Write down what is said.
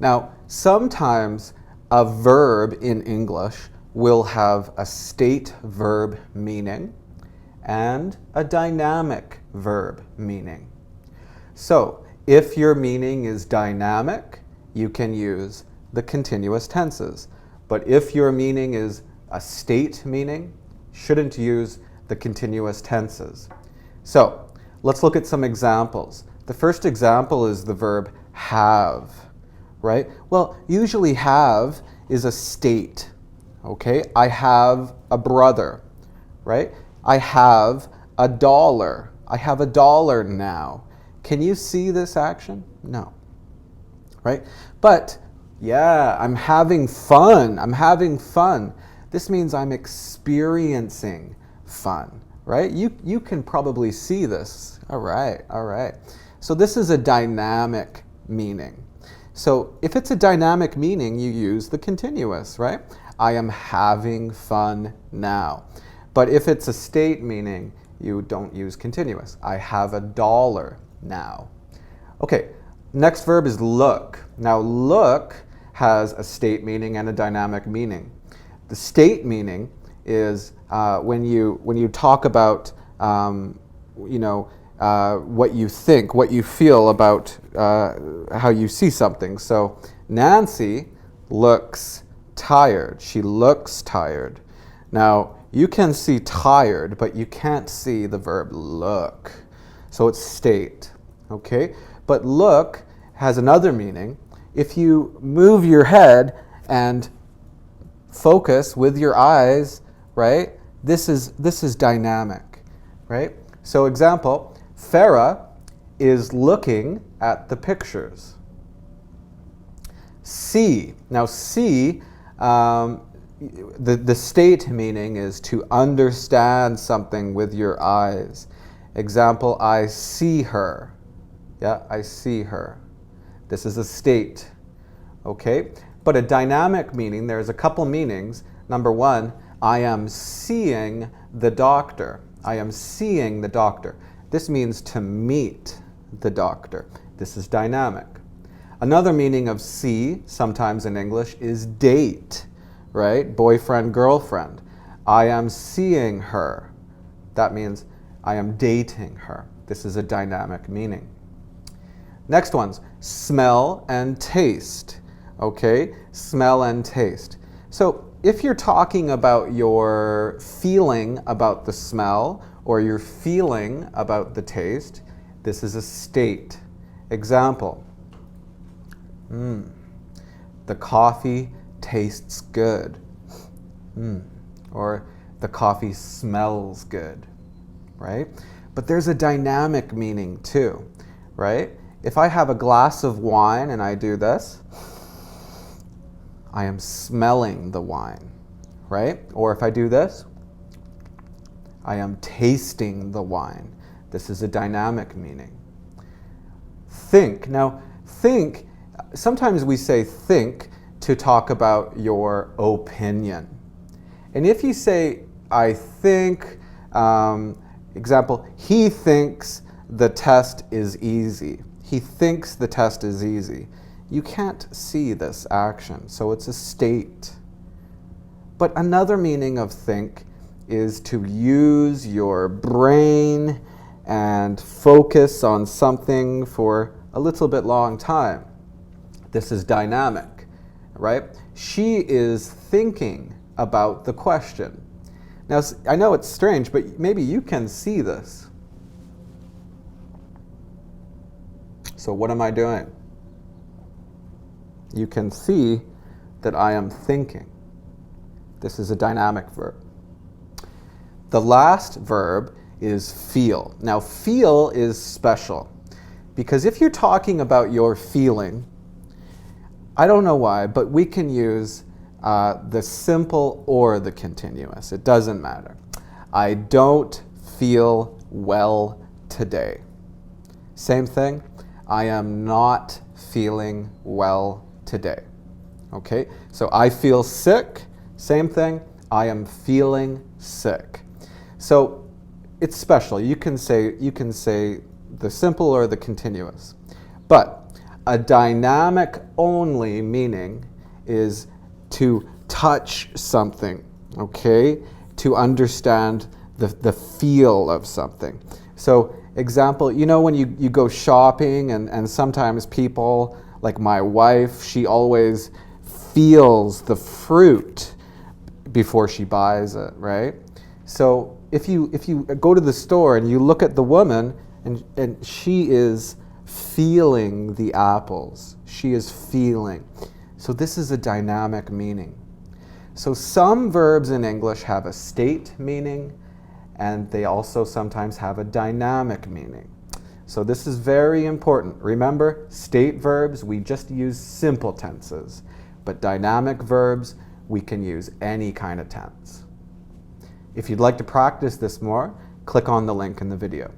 Now, sometimes a verb in English will have a state verb meaning and a dynamic verb meaning. So, if your meaning is dynamic, you can use the continuous tenses. But if your meaning is a state meaning, shouldn't use the continuous tenses. So, let's look at some examples. The first example is the verb have, right? Well, usually have is a state, okay? I have a brother, right? I have a dollar. I have a dollar now. Can you see this action? No, right? But, yeah, I'm having fun. I'm having fun. This means I'm experiencing fun, right? You can probably see this. All right, all right. So this is a dynamic meaning. So if it's a dynamic meaning, you use the continuous, right? I am having fun now. But if it's a state meaning, you don't use continuous. I have a dollar now. Okay, next verb is look. Now look has a state meaning and a dynamic meaning. The state meaning is when you talk about what you think, what you feel about how you see something. So Nancy looks tired. She looks tired. Now you can see tired, but you can't see the verb look. So it's state, okay? But look has another meaning. If you move your head and focus with your eyes, right? This is dynamic, right? So example, Farah is looking at the pictures. See. Now see, the state meaning is to understand something with your eyes. Example, I see her. Yeah, I see her. This is a state, okay? But a dynamic meaning, there's a couple meanings. Number one, I am seeing the doctor. I am seeing the doctor. This means to meet the doctor. This is dynamic. Another meaning of see, sometimes in English, is date, right? Boyfriend, girlfriend. I am seeing her. That means I am dating her. This is a dynamic meaning. Next one's smell and taste. Okay, smell and taste. So if you're talking about your feeling about the smell or your feeling about the taste, this is a state. Example, the coffee tastes good. Or the coffee smells good, right? But there's a dynamic meaning too, right? If I have a glass of wine and I do this, I am smelling the wine, right? Or if I do this, I am tasting the wine. This is a dynamic meaning. Think. Now, think, sometimes we say think to talk about your opinion. And if you say, I think, example, he thinks the test is easy. He thinks the test is easy. You can't see this action, so it's a state. But another meaning of think is to use your brain and focus on something for a little bit long time. This is dynamic, right? She is thinking about the question. Now, I know it's strange, but maybe you can see this. So what am I doing? You can see that I am thinking. This is a dynamic verb. The last verb is feel. Now, feel is special because if you're talking about your feeling, I don't know why, but we can use the simple or the continuous. It doesn't matter. I don't feel well today. Same thing. I am not feeling well today. Okay? So I feel sick. Same thing. I am feeling sick. So it's special. You can say the simple or the continuous. But A dynamic only meaning is to touch something, okay? To understand the feel of something. So example, you know when you go shopping and sometimes people, like my wife, she always feels the fruit before she buys it, right? So if you go to the store and you look at the woman and she is feeling the apples, she is feeling. So this is a dynamic meaning. So some verbs in English have a state meaning, and they also sometimes have a dynamic meaning. So this is very important. Remember, state verbs, we just use simple tenses, but dynamic verbs, we can use any kind of tense. If you'd like to practice this more, click on the link in the video.